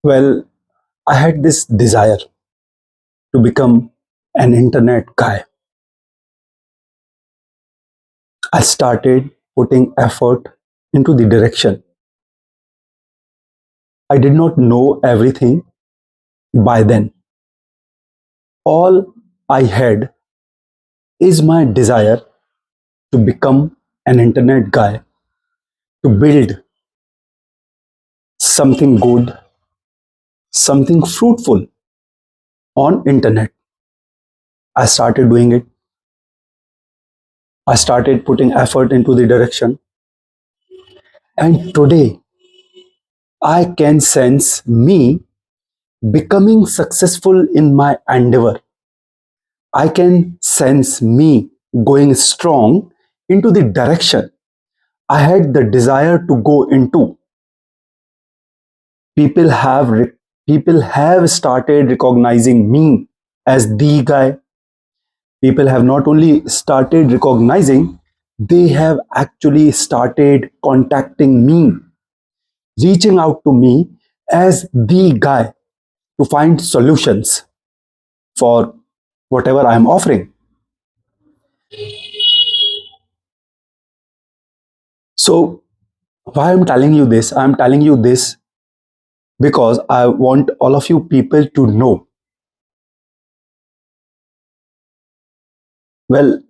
Well, I had this desire to become an internet guy. I started putting effort into the direction. I did not know everything by then. All I had is my desire to become an internet guy, to build something good, something fruitful on internet. I started doing it. I started putting effort into the direction. And today I can sense me becoming successful in my endeavor. I can sense me going strong into the direction I had the desire to go into. People have people have started recognizing me as the guy. People have not only started recognizing, they have actually started contacting me, reaching out to me as the guy to find solutions for whatever I am offering. So, why I'm telling you this? I'm telling you this because I want all of you people to know. Well,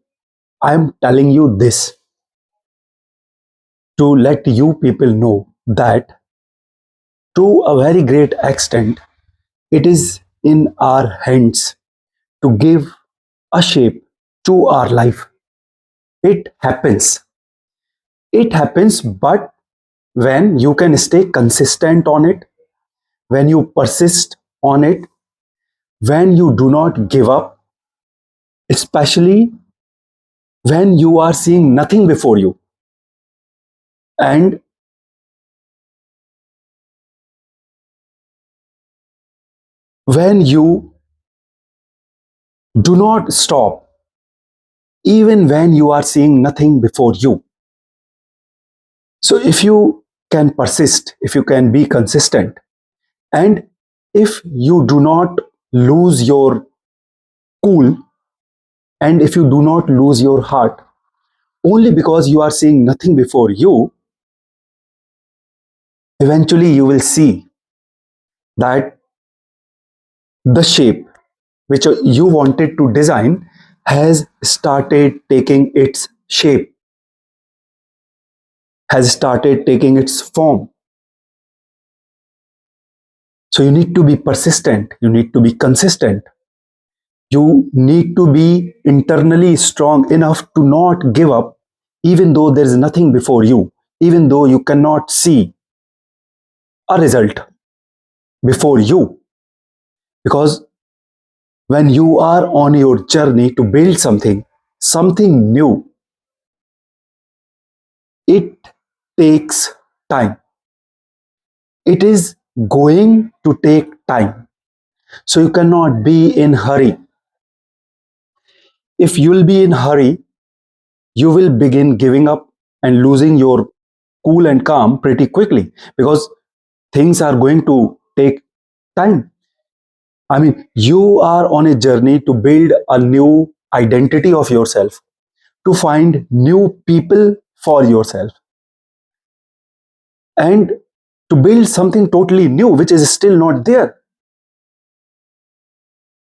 I'm telling you this to let you people know that to a very great extent, it is in our hands to give a shape to our life. It happens. It happens, but when you can stay consistent on it, when you persist on it, when you do not give up, especially when you are seeing nothing before you, and when you do not stop, even when you are seeing nothing before you. So, if you can persist, if you can be consistent, and if you do not lose your cool, and if you do not lose your heart only because you are seeing nothing before you, eventually you will see that the shape which you wanted to design has started taking its shape, has started taking its form. So you need to be persistent, you need to be consistent, you need to be internally strong enough to not give up, even though there is nothing before you, even though you cannot see a result before you. Because when you are on your journey to build something new, it takes time. It is going to take time. So you cannot be in hurry. If you will be in hurry, you will begin giving up and losing your cool and calm pretty quickly because things are going to take time. I mean, you are on a journey to build a new identity of yourself, to find new people for yourself, and to build something totally new, which is still not there.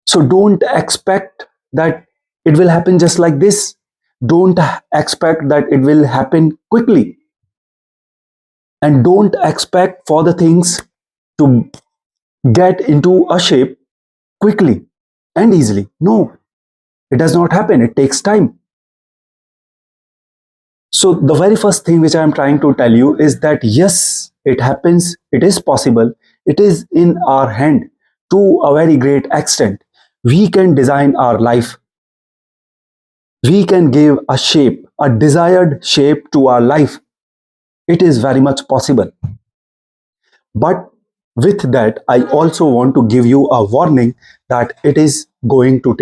So don't expect that it will happen just like this. Don't expect that it will happen quickly. And don't expect for the things to get into a shape quickly and easily. No, it does not happen. It takes time. So, the very first thing which I am trying to tell you is that yes, it happens, it is possible, it is in our hand to a very great extent. We can design our life, we can give a shape, a desired shape to our life. It is very much possible. But with that, I also want to give you a warning that it is going to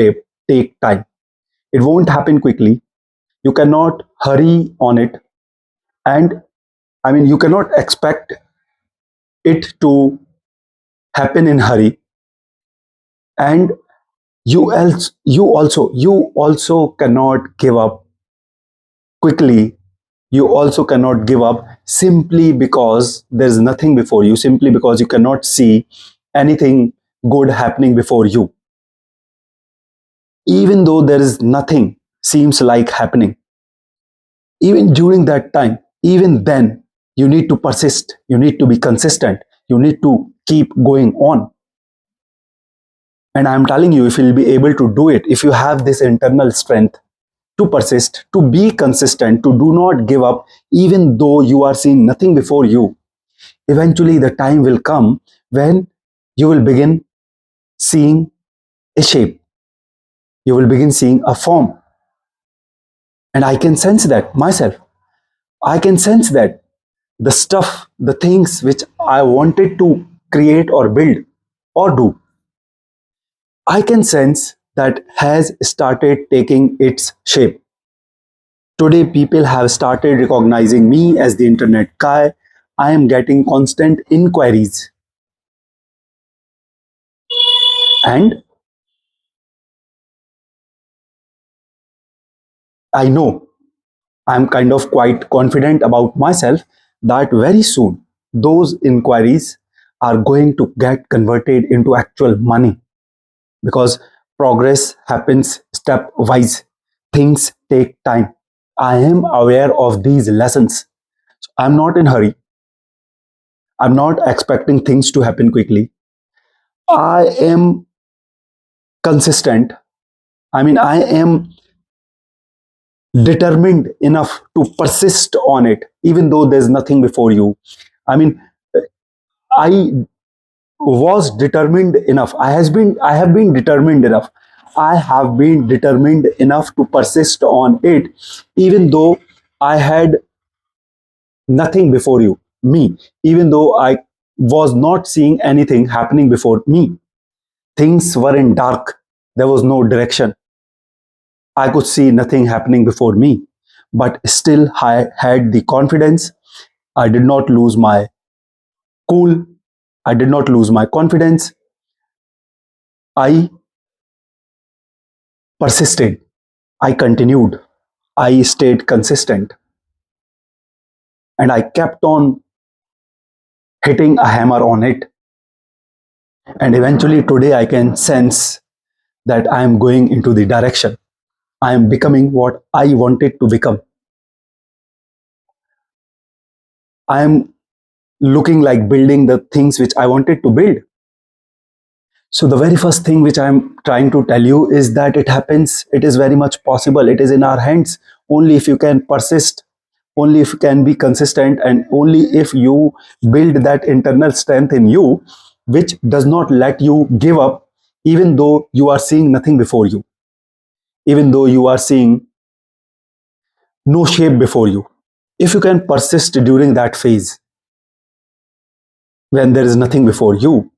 take time. It won't happen quickly. You cannot hurry on it. And I mean, you cannot expect it to happen in hurry, and you also cannot give up quickly. You also cannot give up simply because there's nothing before you, simply because you cannot see anything good happening before you. Even though there is nothing seems like happening, even during that time, even then, you need to persist, you need to be consistent, you need to keep going on. And I'm telling you, if you'll be able to do it, if you have this internal strength to persist, to be consistent, to do not give up, even though you are seeing nothing before you, eventually the time will come when you will begin seeing a shape, you will begin seeing a form. And I can sense that myself. I can sense that the stuff, the things which I wanted to create or build or do, I can sense that has started taking its shape. Today, people have started recognizing me as the internet guy. I am getting constant inquiries. And I know, I'm kind of quite confident about myself that very soon those inquiries are going to get converted into actual money, because progress happens stepwise. Things take time. I am aware of these lessons. I'm not in hurry. I'm not expecting things to happen quickly. I am consistent. I mean, I am determined enough to persist on it, even though there's nothing before you. I mean, I was determined enough. I have been determined enough. I have been determined enough to persist on it, even though I had nothing before me, even though I was not seeing anything happening before me. Things were in dark. There was no direction. I could see nothing happening before me, but still I had the confidence. I did not lose my cool. I did not lose my confidence. I persisted. I continued. I stayed consistent, and I kept on hitting a hammer on it. And eventually, today, I can sense that I am going into the direction. I am becoming what I wanted to become. I am looking like building the things which I wanted to build. So, the very first thing which I'm trying to tell you is that it happens, it is very much possible, it is in our hands. Only if you can persist, only if you can be consistent, and only if you build that internal strength in you, which does not let you give up, even though you are seeing nothing before you, even though you are seeing no shape before you. If you can persist during that phase when there is nothing before you,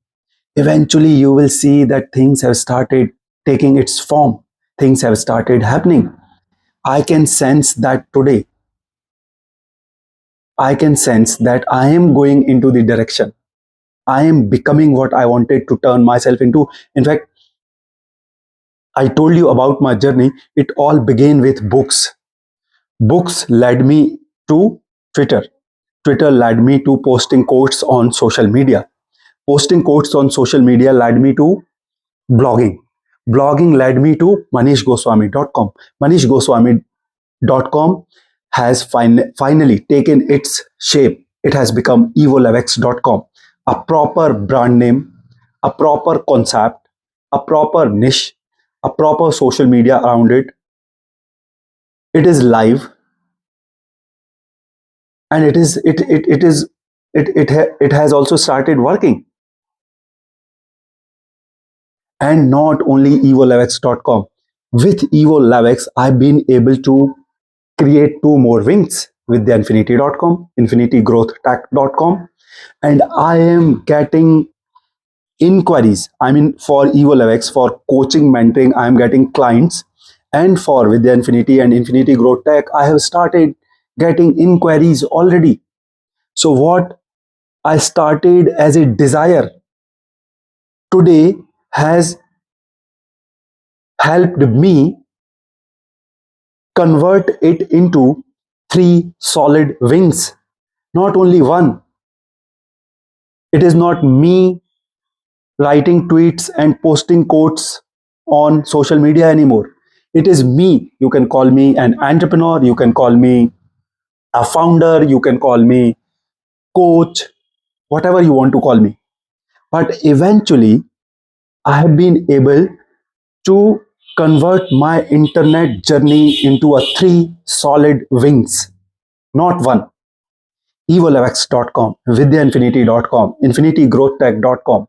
eventually you will see that things have started taking its form, things have started happening. I can sense that today. I can sense that I am going into the direction. I am becoming what I wanted to turn myself into. In fact, I told you about my journey. It all began with books. Books led me to Twitter. Twitter led me to posting quotes on social media. Posting quotes on social media led me to blogging. Blogging led me to manishgoswami.com. Manishgoswami.com has finally taken its shape. It has become evolevex.com, a proper brand name, a proper concept, a proper niche, a proper social media around it. It is live, and it has also started working. And not only evolevex.com. With evolevex, I've been able to create two more wings with the infinity.com, infinitygrowthtech.com, and I am getting inquiries. I mean, for evolevex, for coaching, mentoring, I am getting clients, and for with the infinity and infinity growth tech, I have started getting inquiries already. So what I started as a desire today has helped me convert it into three solid wings. Not only one. It is not me writing tweets and posting quotes on social media anymore. It is me. You can call me an entrepreneur, you can call me a founder, you can call me coach, whatever you want to call me. But eventually, I have been able to convert my internet journey into a three solid wings, not one. evolx.com, vidyainfinity.com, infinitygrowthtech.com,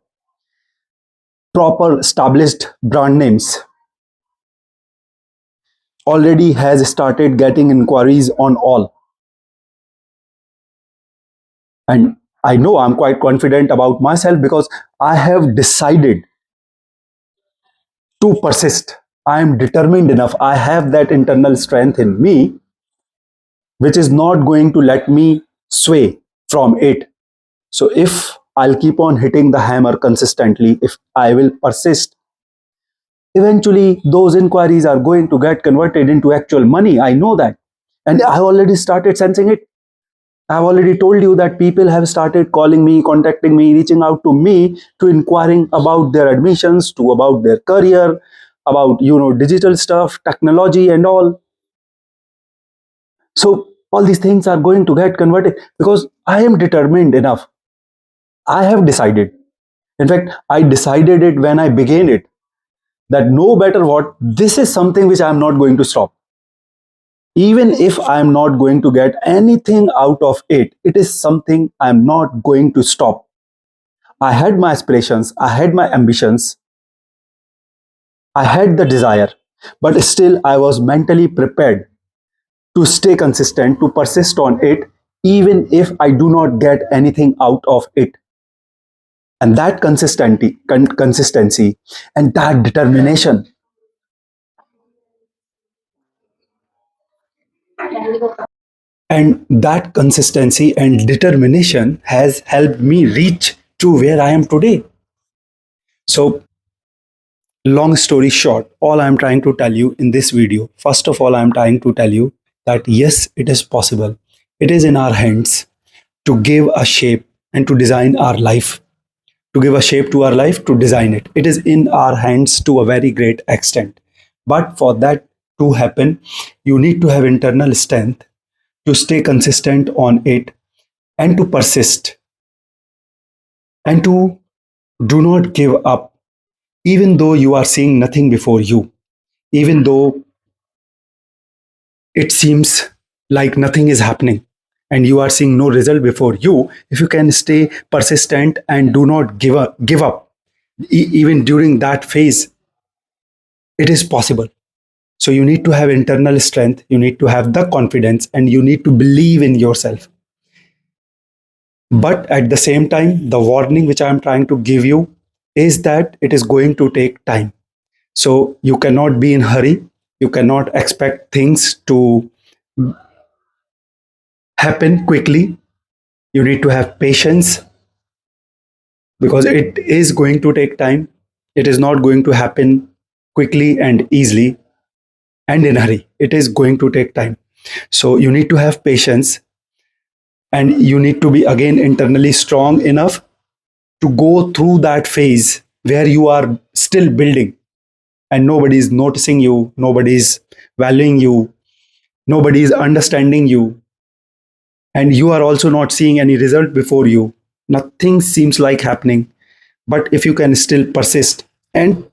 proper established brand names, already has started getting inquiries on all. And I know I'm quite confident about myself because I have decided to persist. I am determined enough. I have that internal strength in me, which is not going to let me sway from it. So if I'll keep on hitting the hammer consistently, if I will persist, eventually those inquiries are going to get converted into actual money. I know that. And I already started sensing it. I've already told you that people have started calling me, contacting me, reaching out to me to inquiring about their admissions, to about their career, about digital stuff, technology and all. So all these things are going to get converted because I am determined enough. I have decided. In fact, I decided it when I began it that no matter what, this is something which I am not going to stop. Even if I am not going to get anything out of it, it is something I am not going to stop. I had my aspirations, I had my ambitions, I had the desire, but still I was mentally prepared to stay consistent, to persist on it, even if I do not get anything out of it. And that consistency and that determination and that consistency and determination has helped me reach to where I am today. So, long story short, all I'm trying to tell you in this video, first of all, I'm trying to tell you that yes, it is possible. It is in our hands to give a shape and to design our life, to give a shape to our life, to design it. It is in our hands to a very great extent. But for that to happen, you need to have internal strength to stay consistent on it and to persist and to do not give up, even though you are seeing nothing before you, even though it seems like nothing is happening and you are seeing no result before you. If you can stay persistent and do not give up even during that phase, it is possible. So you need to have internal strength, you need to have the confidence, and you need to believe in yourself. But at the same time, the warning which I am trying to give you is that it is going to take time. So you cannot be in hurry. You cannot expect things to happen quickly. You need to have patience because it is going to take time. It is not going to happen quickly and easily and in a hurry. It is going to take time. So you need to have patience and you need to be again internally strong enough to go through that phase where you are still building and nobody is noticing you, nobody is valuing you, nobody is understanding you, and you are also not seeing any result before you. Nothing seems like happening. But if you can still persist and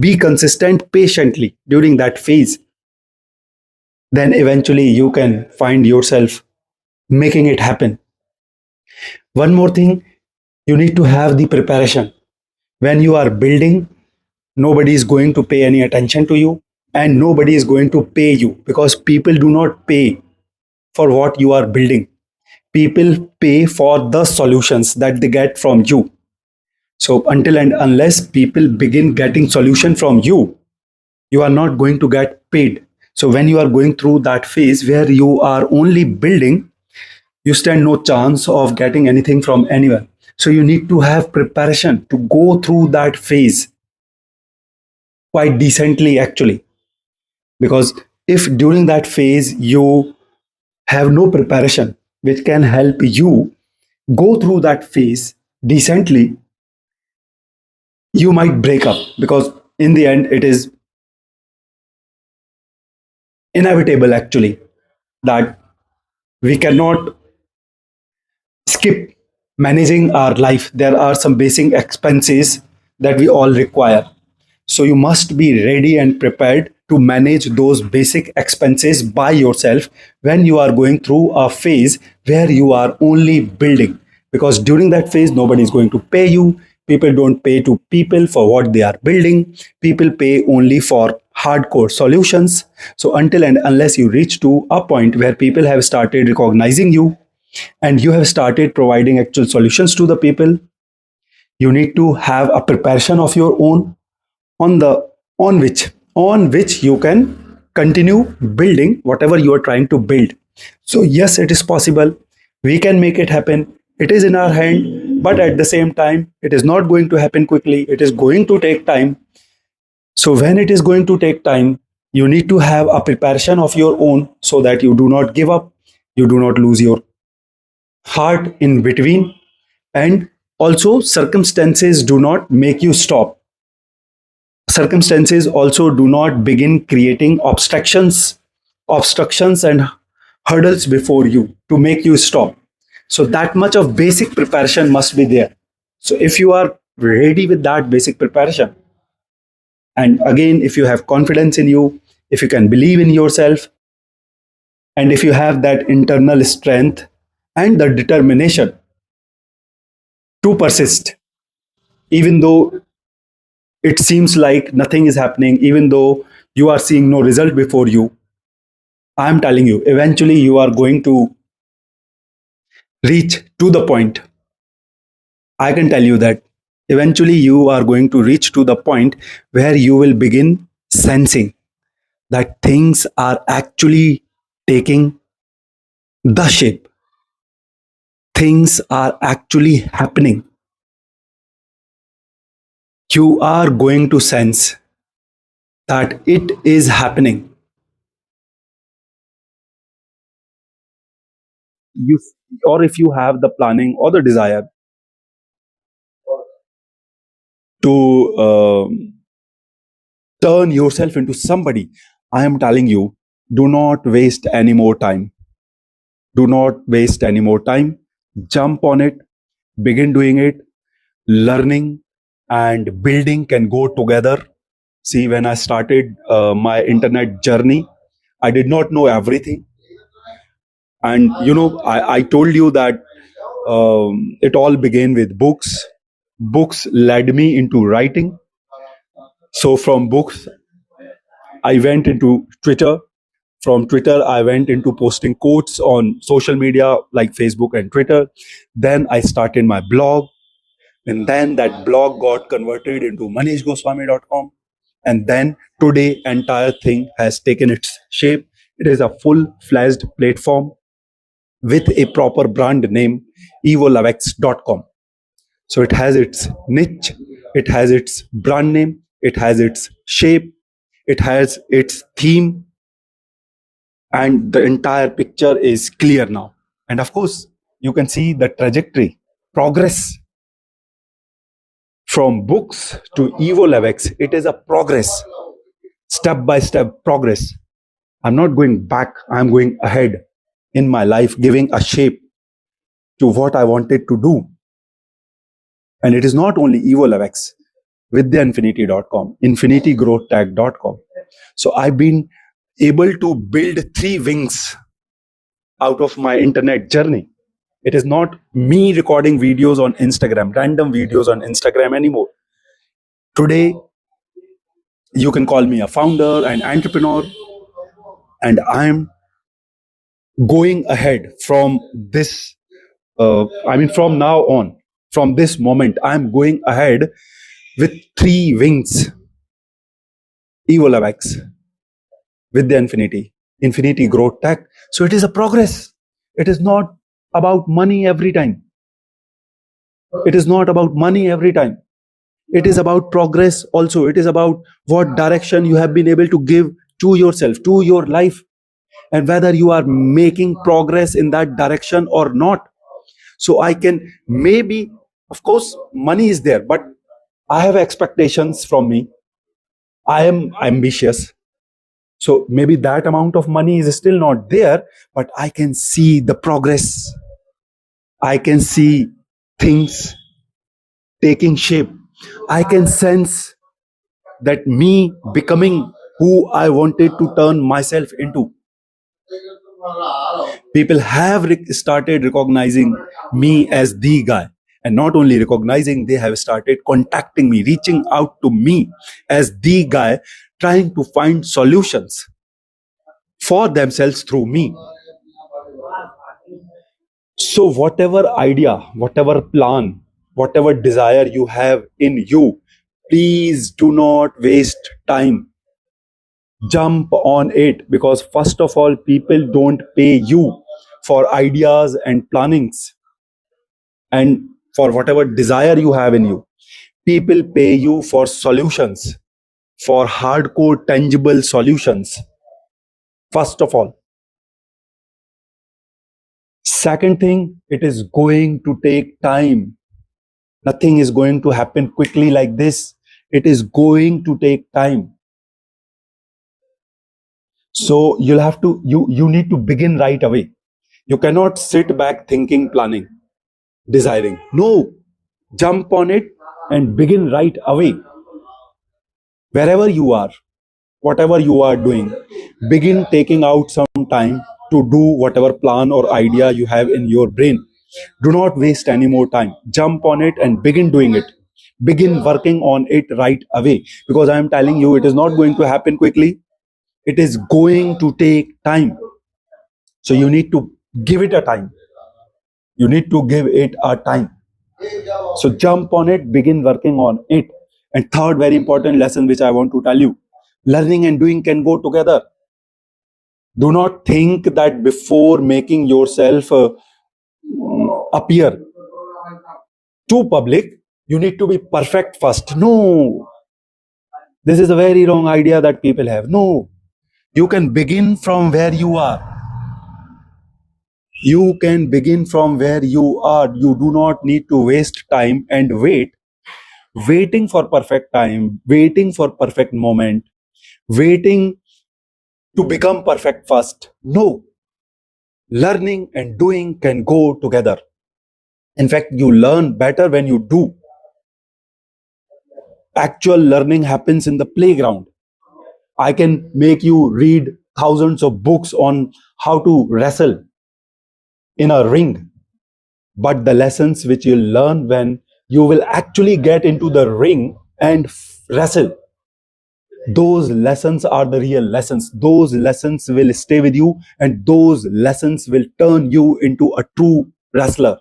be consistent patiently during that phase, then eventually you can find yourself making it happen. One more thing, you need to have the preparation. When you are building, nobody is going to pay any attention to you and nobody is going to pay you because people do not pay for what you are building. People pay for the solutions that they get from you. So until and unless people begin getting solution from you, you are not going to get paid. So when you are going through that phase where you are only building, you stand no chance of getting anything from anyone. So you need to have preparation to go through that phase quite decently, actually. Because if during that phase you have no preparation which can help you go through that phase decently, you might break up, because in the end it is inevitable, actually, that we cannot skip managing our life. There are some basic expenses that we all require. So you must be ready and prepared to manage those basic expenses by yourself when you are going through a phase where you are only building. Because during that phase, nobody is going to pay you. People don't pay to people for what they are building. People pay only for hardcore solutions. So until and unless you reach to a point where people have started recognizing you and you have started providing actual solutions to the people, you need to have a preparation of your own on the on which you can continue building whatever you are trying to build. So yes, it is possible, we can make it happen, it is in our hand, but at the same time it is not going to happen quickly, it is going to take time. So when it is going to take time, you need to have a preparation of your own so that you do not give up, you do not lose your heart in between, and also circumstances do not make you stop. Circumstances also do not begin creating obstructions and hurdles before you to make you stop. So that much of basic preparation must be there. So if you are ready with that basic preparation, and again, if you have confidence in you, if you can believe in yourself, and if you have that internal strength and the determination to persist, even though it seems like nothing is happening, even though you are seeing no result before you, I'm telling you, eventually you are going to reach to the point. I can tell you that eventually you are going to reach to the point where you will begin sensing that things are actually taking the shape. Things are actually happening. You are going to sense that it is happening. You, or if you have the planning or the desire to turn yourself into somebody, I am telling you, do not waste any more time. Do not waste any more time. Jump on it, begin doing it. Learning and building can go together. See, when I started my internet journey, I did not know everything. And, I told you that it all began with books. Books led me into writing. So from books, I went into Twitter. From Twitter, I went into posting quotes on social media like Facebook and Twitter. Then I started my blog. And then that blog got converted into manishgoswami.com. And then today, entire thing has taken its shape. It is a full-fledged platform with a proper brand name, evolavex.com. So it has its niche, it has its brand name, it has its shape, it has its theme, and the entire picture is clear now. And of course, you can see the trajectory, progress from books to EvoLabX. It is a progress, step by step progress. I'm not going back, I'm going ahead in my life, giving a shape to what I wanted to do. And it is not only EvoLabX, vidyainfinity.com, infinitygrowthtag.com. So I've been able to build 3 wings out of my internet journey. It is not me recording videos on Instagram, random videos on Instagram anymore. Today, you can call me a founder, an entrepreneur, and I'm going ahead from this. From now on, from this moment, I'm going ahead with 3 wings. EvoLabX, Vidya Infinity, Infinity Growth Tech. So it is a progress. It is not about money every time. It is not about money every time. It is about progress also. It is about what direction you have been able to give to yourself, to your life, and whether you are making progress in that direction or not. So I can, maybe, of course, money is there, but I have expectations from me. I am ambitious. So maybe that amount of money is still not there, but I can see the progress. I can see things taking shape. I can sense that me becoming who I wanted to turn myself into. People have started recognizing me as the guy. And not only recognizing, they have started contacting me, reaching out to me as the guy, trying to find solutions for themselves through me. So, whatever idea, whatever plan, whatever desire you have in you, please do not waste time. Jump on it, because, first of all, people don't pay you for ideas and plannings and for whatever desire you have in you. People pay you for solutions, for hardcore, tangible solutions. First of all. Second thing, it is going to take time. Nothing is going to happen quickly like this. It is going to take time. So you'll have to, you need to begin right away. You cannot sit back thinking, planning, desiring. No, jump on it and begin right away. Wherever you are, whatever you are doing, begin taking out some time to do whatever plan or idea you have in your brain. Do not waste any more time. Jump on it and begin doing it. Begin working on it right away, because I am telling you, it is not going to happen quickly. It is going to take time. So you need to give it a time. You need to give it a time. So jump on it, begin working on it. And third very important lesson which I want to tell you, learning and doing can go together. Do not think that before making yourself appear too public, you need to be perfect first. No, this is a very wrong idea that people have. No, you can begin from where you are. You can begin from where you are. You do not need to waste time and waiting for perfect time, waiting for perfect moment, waiting to become perfect first. No, learning and doing can go together. In fact, you learn better when you do. Actual learning happens in the playground. I can make you read thousands of books on how to wrestle in a ring, but the lessons which you'll learn when you will actually get into the ring and wrestle, those lessons are the real lessons. Those lessons will stay with you, and those lessons will turn you into a true wrestler.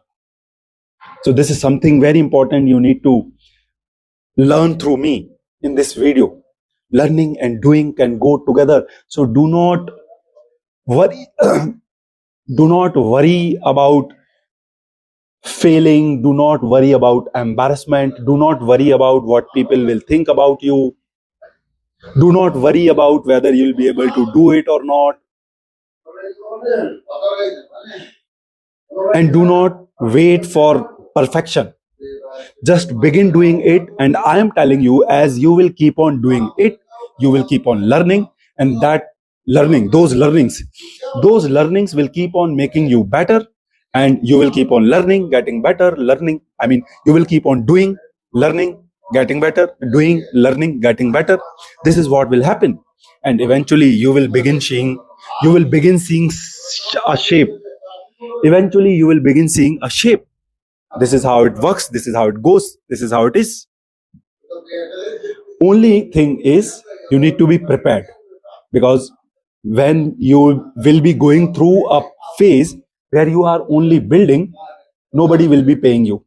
So this is something very important you need to learn through me in this video. Learning and doing can go together. So do not worry. Do not worry about failing. Do not worry about embarrassment. Do not worry about what people will think about you. Do not worry about whether you'll be able to do it or not. And do not wait for perfection. Just begin doing it. And I am telling you, as you will keep on doing it, you will keep on learning. And that learning, those learnings will keep on making you better. And you will keep on learning, getting better, learning. I mean, you will keep on doing, learning, getting better, doing, learning, getting better. This is what will happen. And eventually you will begin seeing a shape. Eventually you will begin seeing a shape. This is how it works. This is how it goes. This is how it is. Only thing is, you need to be prepared, because when you will be going through a phase where you are only building, nobody will be paying you.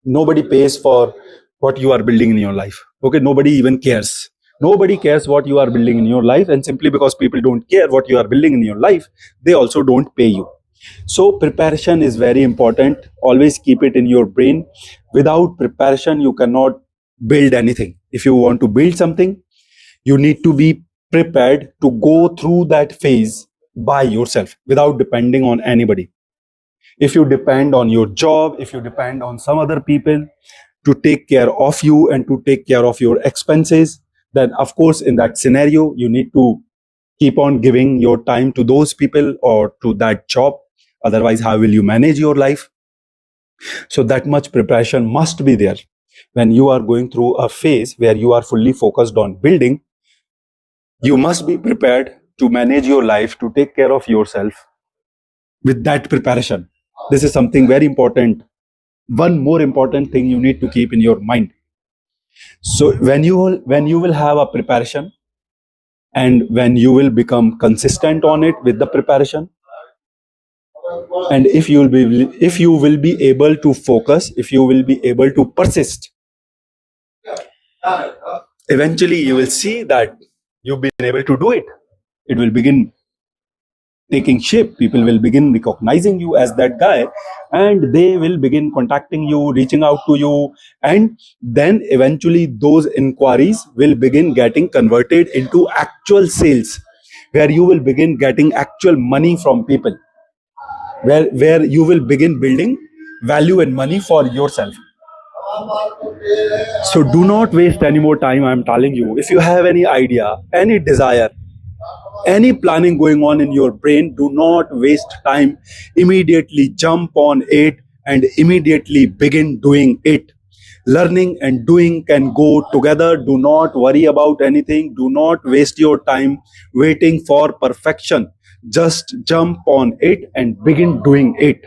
Nobody pays for what you are building in your life. Okay, nobody even cares. Nobody cares what you are building in your life, and simply because people don't care what you are building in your life, they also don't pay you. So preparation is very important. Always keep it in your brain. Without preparation, you cannot build anything. If you want to build something, you need to be prepared to go through that phase by yourself without depending on anybody. If you depend on your job, if you depend on some other people to take care of you and to take care of your expenses, then of course in that scenario you need to keep on giving your time to those people or to that job. Otherwise, how will you manage your life? So that much preparation must be there. When you are going through a phase where you are fully focused on building, you must be prepared to manage your life, to take care of yourself with that preparation. This is something very important. One more important thing you need to keep in your mind. So when you will have a preparation, and when you will become consistent on it with the preparation, and if you will be able to focus, if you will be able to persist, eventually you will see that you've been able to do it. It will begin taking shape. People will begin recognizing you as that guy, and they will begin contacting you, reaching out to you, and then eventually those inquiries will begin getting converted into actual sales, where you will begin getting actual money from people, where you will begin building value and money for yourself. So do not waste any more time. I'm telling you, if you have any idea, any desire, any planning going on in your brain, do not waste time. Immediately jump on it and immediately begin doing it. Learning and doing can go together. Do not worry about anything. Do not waste your time waiting for perfection. Just jump on it and begin doing it.